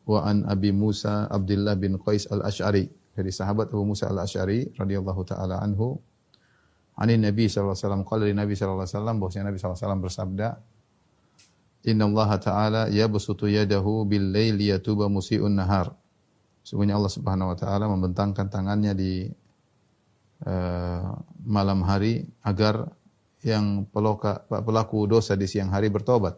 wa an Abi Musa Abdullah bin Qais al-Asy'ari, dari sahabat Abu Musa al-Asy'ari radhiyallahu taala anhu, anin Nabi sallallahu alaihi wasallam, qala li Nabi sallallahu alaihi wasallam, bahwasanya Nabi sallallahu alaihi wasallam bersabda, innallaha ta'ala yabsutu yadahu bil laili yatuba musii'un nahar. Sungguhnya Allah Subhanahu wa taala membentangkan tangannya di malam hari agar yang pelaku dosa di siang hari bertobat.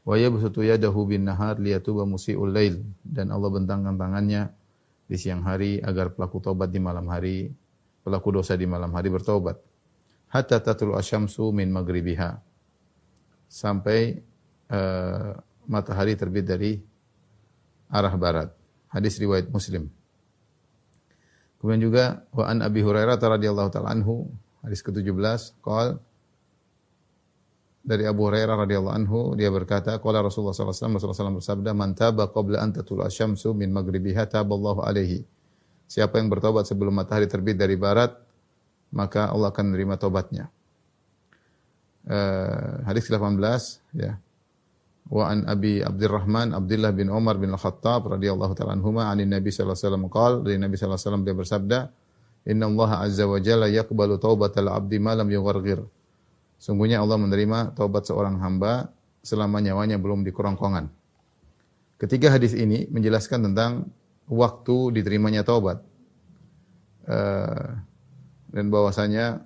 Wa yabsutu yadahu bin nahar liyatuba musii'ul lail, dan Allah bentangkan tangannya di siang hari agar pelaku tobat di malam hari, pelaku dosa di malam hari bertobat. Hatta tatlu asyamsu min maghribiha, sampai matahari terbit dari arah barat. Hadis riwayat Muslim. Kemudian juga wa an Abi Hurairah radhiyallahu ta'ala anhu, hadis ke-17, qala, dari Abu Hurairah radhiyallahu anhu, dia berkata, qala Rasulullah sallallahu alaihi wasallam, Rasulullah SAW bersabda, man taba qabla an tatlu'a syamsu min maghribiha taballahu alaihi. Siapa yang bertobat sebelum matahari terbit dari barat, maka Allah akan menerima tobatnya. Hadis ke-18, ya. Wa an Abi Abdurrahman Abdullah bin Umar bin Al-Khattab radhiyallahu ta'ala anhuma, anin Nabi sallallahu alaihi wasallam qala, dari Nabi sallallahu alaihi wasallam dia bersabda, innallaha azza wa jalla yaqbalu taubatal 'abdi ma lam yugharghir. Sungguhnya Allah menerima taubat seorang hamba selama nyawanya belum di kerongkongan. Ketiga hadis ini menjelaskan tentang waktu diterimanya taubat. Dan bahwasanya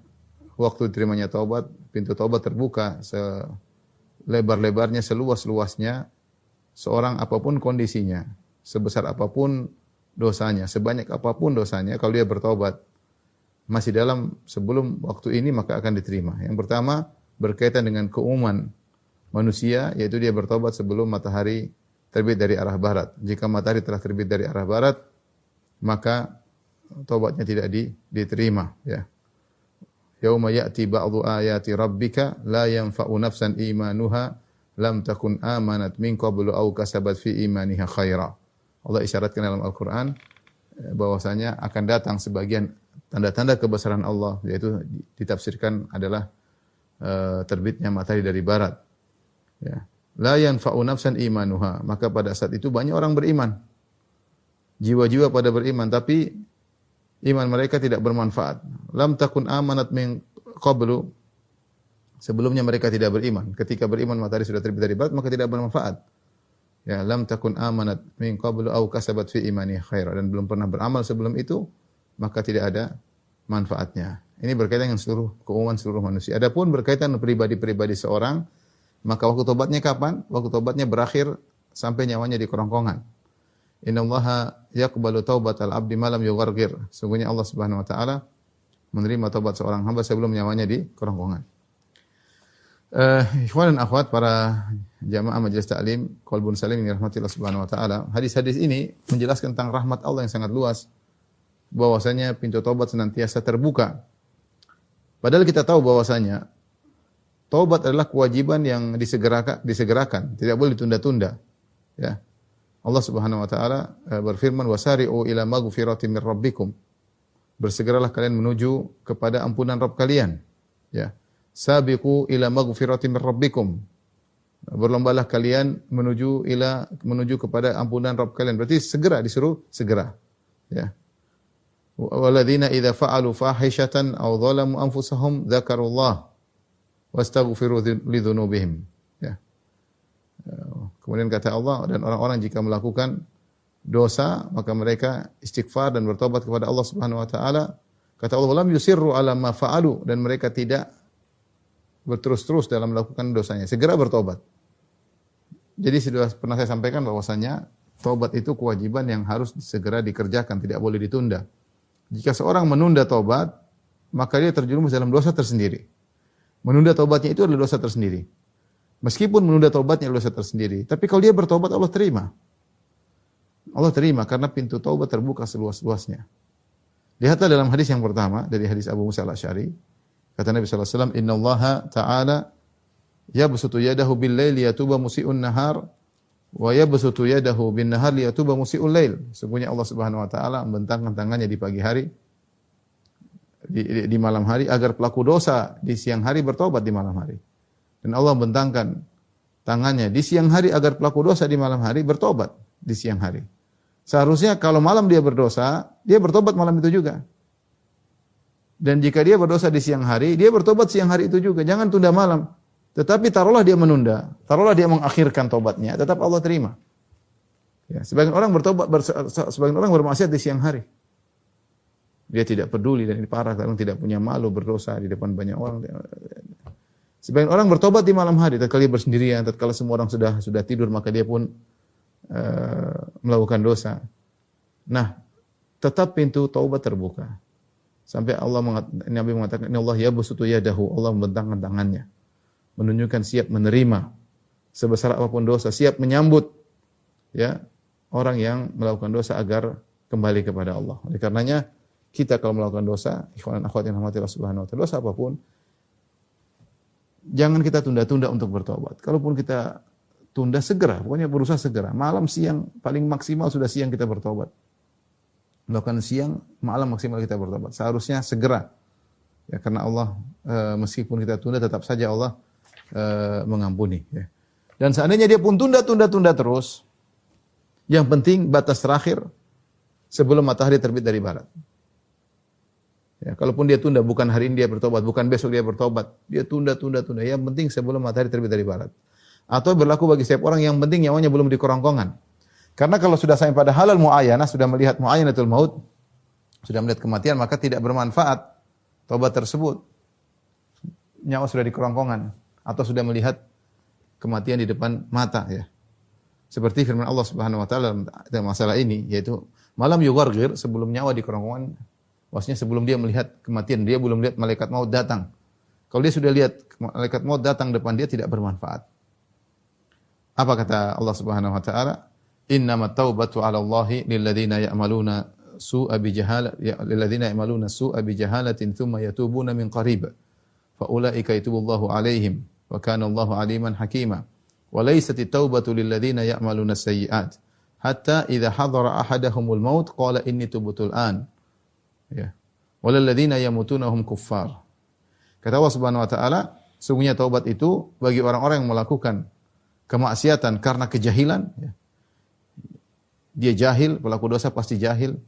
waktu diterimanya taubat, pintu taubat terbuka selebar-lebarnya, seluas-luasnya, seorang apapun kondisinya, sebesar apapun dosanya, sebanyak apapun dosanya, kalau dia bertobat masih dalam sebelum waktu ini, maka akan diterima. Yang pertama berkaitan dengan keumuman manusia, yaitu dia bertobat sebelum matahari terbit dari arah barat. Jika matahari telah terbit dari arah barat, maka tobatnya tidak diterima, ya. Yauma ya'ti ba'dhu ayati rabbika la yanfa'u nafsan imanuha lam takun amanat min qablu aw kasabat fi imaniha khaira. Allah isyaratkan dalam Al-Qur'an bahwasanya akan datang sebagian tanda-tanda kebesaran Allah, yaitu ditafsirkan adalah terbitnya matahari dari barat. Ya. La yanfa'u nafsan imanuha, maka pada saat itu banyak orang beriman. Jiwa-jiwa pada beriman, tapi iman mereka tidak bermanfaat. Lam takun amanat min qablu, sebelumnya mereka tidak beriman. Ketika beriman matahari sudah terbit dari barat, maka tidak bermanfaat. Ya, lam takun amanat min qablu aw kasabat fi imaniha khaira, dan belum pernah beramal sebelum itu, maka tidak ada manfaatnya. Ini berkaitan dengan seluruh keumuman seluruh manusia. Adapun berkaitan dengan pribadi-pribadi seorang, maka waktu tobatnya kapan? Waktu tobatnya berakhir sampai nyawanya di kerongkongan. Innallaha yaqbalu taubatal 'abdi ma lam yugharghir. Sungguhnya Allah Subhanahu wa taala menerima taubat seorang hamba sebelum nyawanya di kerongkongan. Ikhwan dan akhwat, para jamaah majelis taklim Qalbun Salim yang dirahmati Allah Subhanahu wa taala, hadis-hadis ini menjelaskan tentang rahmat Allah yang sangat luas, bahwasanya pintu taubat senantiasa terbuka. Padahal kita tahu bahwasanya taubat adalah kewajiban yang disegerakan, tidak boleh ditunda-tunda. Ya. Allah Subhanahu wa taala berfirman, wasari'u ila maghfiratin mir rabbikum. Bersegeralah kalian menuju kepada ampunan Rabb kalian. Ya. Sabiqu ila maghfiratin mir rabbikum. Berlombalah kalian menuju kepada ampunan Rabb kalian. Berarti segera, disuruh segera. Ya. Walladzina idza fa'alu fahishatan aw dhalamu anfusahum dzakarullah wastaghfiru lidzunubihim. Ya. Kemudian kata Allah, dan orang-orang jika melakukan dosa, maka mereka istighfar dan bertobat kepada Allah Subhanahu wa taala. Kata Allah, lam yusirru ala ma fa'alu, dan mereka tidak berterus-terus dalam melakukan dosanya. Segera bertobat. Jadi sudah pernah saya sampaikan bahwasanya taubat itu kewajiban yang harus segera dikerjakan, tidak boleh ditunda. Jika seorang menunda taubat, maka dia terjerumus dalam dosa tersendiri. Menunda taubatnya itu adalah dosa tersendiri. Meskipun menunda taubatnya adalah dosa tersendiri, tapi kalau dia bertobat, Allah terima. Allah terima karena pintu taubat terbuka seluas-luasnya. Lihatlah dalam hadis yang pertama dari hadis Abu Musa al-Asy'ari, kata Nabi sallallahu alaihi wasallam, "Innallaha ta'ala yabsutu yadahu bil-laili yatuba musii'un nahar wa yabsutu yadahu bin-nahar liyatuba musii'ul lail." Sesungguhnya Allah Subhanahu wa taala membentangkan tangannya di pagi hari, di malam hari, agar pelaku dosa di siang hari bertobat di malam hari. Dan Allah membentangkan tangannya di siang hari agar pelaku dosa di malam hari bertobat. di siang hari. Seharusnya kalau malam dia berdosa, dia bertobat malam itu juga. Dan jika dia berdosa di siang hari, dia bertobat siang hari itu juga. Jangan tunda malam. Tetapi taruhlah dia menunda, taruhlah dia mengakhirkan tobatnya, tetap Allah terima. Ya, sebagian orang bertobat, sebagian orang bermaksiat di siang hari. Dia tidak peduli dan ini parah, kadang tidak punya malu berdosa di depan banyak orang. Sebagian orang bertobat di malam hari, tatkala dia bersendirian, tatkala semua orang sudah tidur, maka dia pun melakukan dosa. Nah, tetap pintu taubat terbuka. Sampai Nabi mengatakan, "Inna Allah yabsutu yadahu." Allah membentangkan tangannya, menunjukkan siap menerima sebesar apapun dosa, siap menyambut ya orang yang melakukan dosa agar kembali kepada Allah. Oleh karenanya kita kalau melakukan dosa, ikhwan dan akhwat yang dirahmati Allah Subhanahu wa taala, dosa apapun jangan kita tunda-tunda untuk bertobat. Kalaupun kita tunda, segera, pokoknya berusaha segera. Malam, siang, paling maksimal sudah siang kita bertobat. Melakukan siang, malam maksimal kita bertobat. Seharusnya segera. Ya, karena Allah meskipun kita tunda, tetap saja Allah mengampuni. Ya. Dan seandainya dia pun tunda terus, yang penting batas terakhir sebelum matahari terbit dari barat. Ya, kalaupun dia tunda, bukan hari ini dia bertobat, bukan besok dia bertobat, dia tunda. Yang penting sebelum matahari terbit dari barat. Atau berlaku bagi setiap orang yang penting nyawanya belum di kerongkongan. Karena kalau sudah sampai pada halal muayyanah, sudah melihat muayyanatul maut, sudah melihat kematian, maka tidak bermanfaat tobat tersebut. Nyawa sudah di kerongkongan atau sudah melihat kematian di depan mata ya. Seperti firman Allah Subhanahu wa taala dalam masalah ini, yaitu malam yugharghir, sebelum nyawa di kerongkongan, maksudnya sebelum dia melihat kematian, dia belum lihat malaikat maut datang. Kalau dia sudah lihat malaikat maut datang depan dia, tidak bermanfaat. Apa kata Allah Subhanahu wa taala? Innamat taubatu 'ala Allahi lil ladzina ya'maluna su'a bi jahalatin thumma yatubuna min qarib. Fa ulaika yatubullahu 'alaihim wa kana Allahu 'aliman hakima. Wa laysat at-taubatu lil ladzina ya'maluna sayyi'at hatta idza hadara ahadahumul maut qala inni tubtu al-an. Ya. Walal ladzina yamutuna hum kuffar. Kata Allah Subhanahu wa taala, sungguhnya taubat itu bagi orang-orang yang melakukan kemaksiatan karena kejahilan, ya. Dia jahil, pelaku dosa pasti jahil,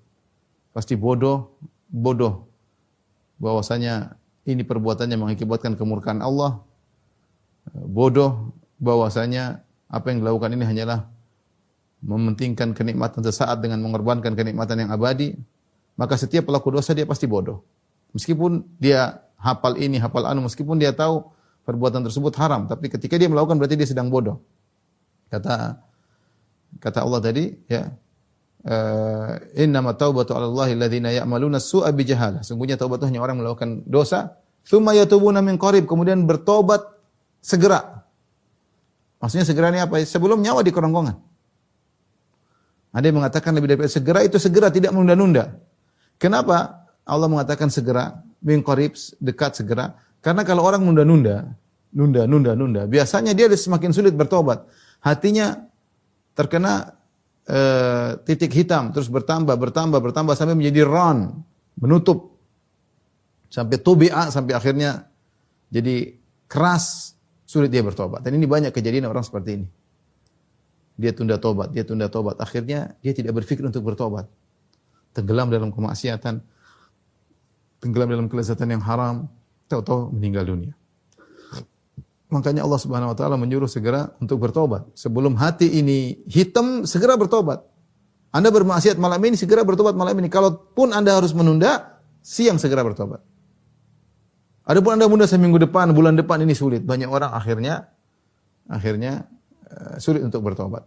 pasti bodoh bahwasanya ini perbuatannya mengakibatkan kemurkaan Allah, bodoh bahwasanya apa yang dilakukan ini hanyalah mementingkan kenikmatan sesaat dengan mengorbankan kenikmatan yang abadi, maka setiap pelaku dosa dia pasti bodoh. Meskipun dia hafal ini, hafal anu, meskipun dia tahu perbuatan tersebut haram, tapi ketika dia melakukan berarti dia sedang bodoh. Kata Allah tadi, ya, innamat taubatu 'ala Allahi alladzina ya'maluna su'a bi jahalah. Sungguhnya taubat itu hanya orang melakukan dosa, tsumma yatubuna min qarib, kemudian bertobat segera. Maksudnya segera ini apa? Sebelum nyawa di kerongkongan. Ada yang mengatakan lebih dari segera itu segera, tidak menunda-nunda. Kenapa Allah mengatakan segera, min qarib, dekat segera? Karena kalau orang nunda, biasanya dia semakin sulit bertobat. Hatinya terkena titik hitam, terus bertambah sampai menjadi ran, menutup. Sampai tubi'a, sampai akhirnya jadi keras, sulit dia bertobat. Dan ini banyak kejadian orang seperti ini. Dia tunda tobat, akhirnya dia tidak berpikir untuk bertobat. Tenggelam dalam kemaksiatan, tenggelam dalam kelezatan yang haram, tahu-tahu meninggal dunia. Makanya Allah Subhanahu wa taala menyuruh segera untuk bertobat. Sebelum hati ini hitam, segera bertobat. Anda bermaksiat malam ini, segera bertobat malam ini. Kalaupun Anda harus menunda, siang segera bertobat. Adapun Anda menunda seminggu depan, bulan depan, ini sulit. Banyak orang akhirnya sulit untuk bertobat.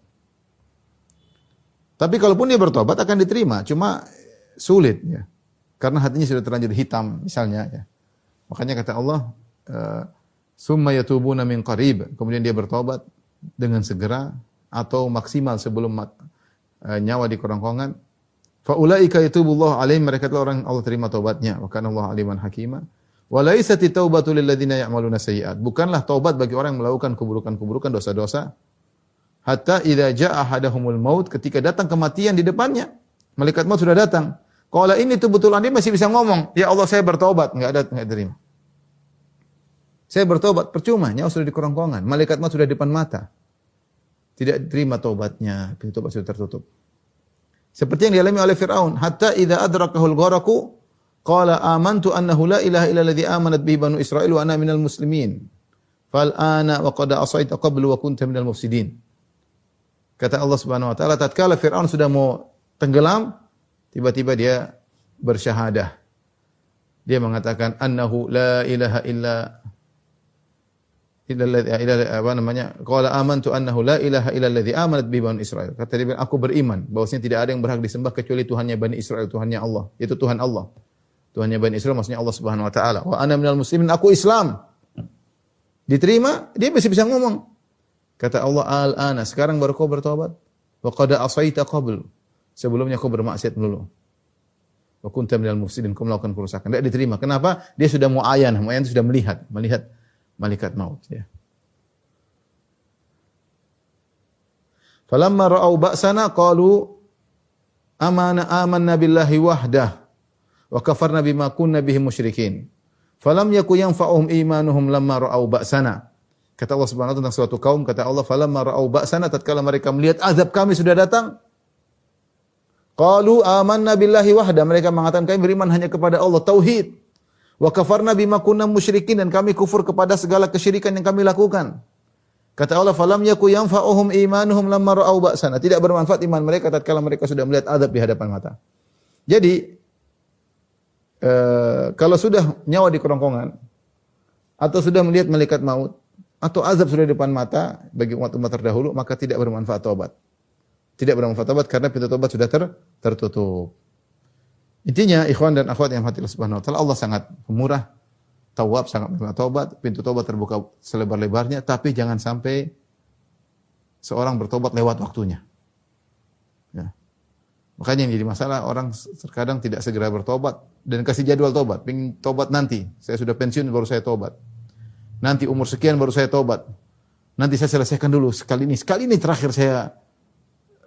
Tapi kalaupun dia bertobat akan diterima, cuma sulit ya. Karena hatinya sudah terlanjur hitam misalnya ya. Makanya kata Allah, summa yatubuna min qarib, kemudian dia bertobat dengan segera atau maksimal sebelum nyawa di kerongkongan. Fa ulaika yatubullahu alaihim, mereka adalah orang Allah terima taubatnya. Wa kana Allahu aliman hakima. Wa laysat taubatu lil ladzina ya'maluna sayyi'at. Bukanlah taubat bagi orang yang melakukan keburukan-keburukan, dosa-dosa. Hatta idza jaa ahadahumul maut, ketika datang kematian di depannya, malaikat maut sudah datang. Qala ini tubtul an, dia masih bisa ngomong, "Ya Allah, saya bertobat." Enggak terima. Saya bertobat, percuma, nyawa sudah di kerongkongan, malaikat maut sudah di depan mata. tidak diterima taubatnya, pintu taubat sudah tertutup. Seperti yang dialami oleh Fir'aun, hatta idza adrakahul gharaqu qala amantu annahu la ilaha illa alladhi amanat bihi banu Israil wa ana minal muslimin. Fal ana wa qad asaita qablu wa kunta minal mufsidin. Kata Allah Subhanahu wa taala, tatkala Fir'aun sudah mau tenggelam, tiba-tiba dia bersyahadah. Dia mengatakan annahu la ilaha illa qala amantu annahu la ilaha illa alladhi amanat bihi banu Israil. Kata dia, aku beriman bahwasanya tidak ada yang berhak disembah kecuali Tuhannya Bani Israel, Tuhannya Allah, yaitu Tuhan Allah. Tuhannya Bani Israel maksudnya Allah Subhanahu wa taala. Wa ana minal muslimin, aku Islam. Diterima, dia masih bisa ngomong. Kata Allah, al-ana, sekarang baru kau bertobat. Wa qad asaita qabl. Sebelumnya kau bermaksiat dulu. Wa kunta minal mufsidin, kau melakukan kerusakan. Tidak diterima. Kenapa? Dia sudah muayyan, muayyan itu sudah melihat malaikat maut, ya. Falamma ra'au ba'sana qalu amanna billahi wahdah wa kafarna bima kunna bihi musyrikin. Falam yaku yanfa'uhum imanuhum lamma ra'au ba'sana. Kata Allah Subhanahu wa taala tentang suatu kaum, kata Allah, falamma ra'au ba'sana, tatkala mereka melihat azab kami sudah datang, qalu amanna billahi wahda, mereka mengatakan kami beriman hanya kepada Allah, tauhid. Wa kafarna bima kunna musyrikin, dan kami kufur kepada segala kesyirikan yang kami lakukan. Kata Allah, falam yaku yanfa'uhum imanuhum lamma ra'au ba'sana, tidak bermanfaat iman mereka tatkala mereka sudah melihat azab di hadapan mata. Jadi kalau sudah nyawa di kerongkongan, atau sudah melihat malaikat maut, atau azab sudah di depan mata bagi umat-umat terdahulu, maka tidak bermanfaat taubat. Tidak bermanfaat taubat karena pintu taubat sudah tertutup. Intinya, ikhwan dan akhwat yang hati Allah Subhanahu wa taala, Allah sangat pemurah, Tawwab, sangat menerima taubat, pintu taubat terbuka selebar-lebarnya, tapi jangan sampai seorang bertobat lewat waktunya. Ya. Makanya yang jadi masalah, orang terkadang tidak segera bertobat dan kasih jadwal tobat. Pengen tobat nanti, saya sudah pensiun baru saya tobat. Nanti umur sekian baru saya tobat. Nanti saya selesaikan dulu sekali ini terakhir saya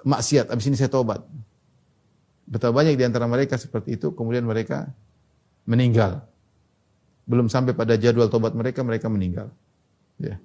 maksiat, habis ini saya tobat. Betapa banyak di antara mereka seperti itu, kemudian mereka meninggal. Belum sampai pada jadwal tobat mereka meninggal. Ya.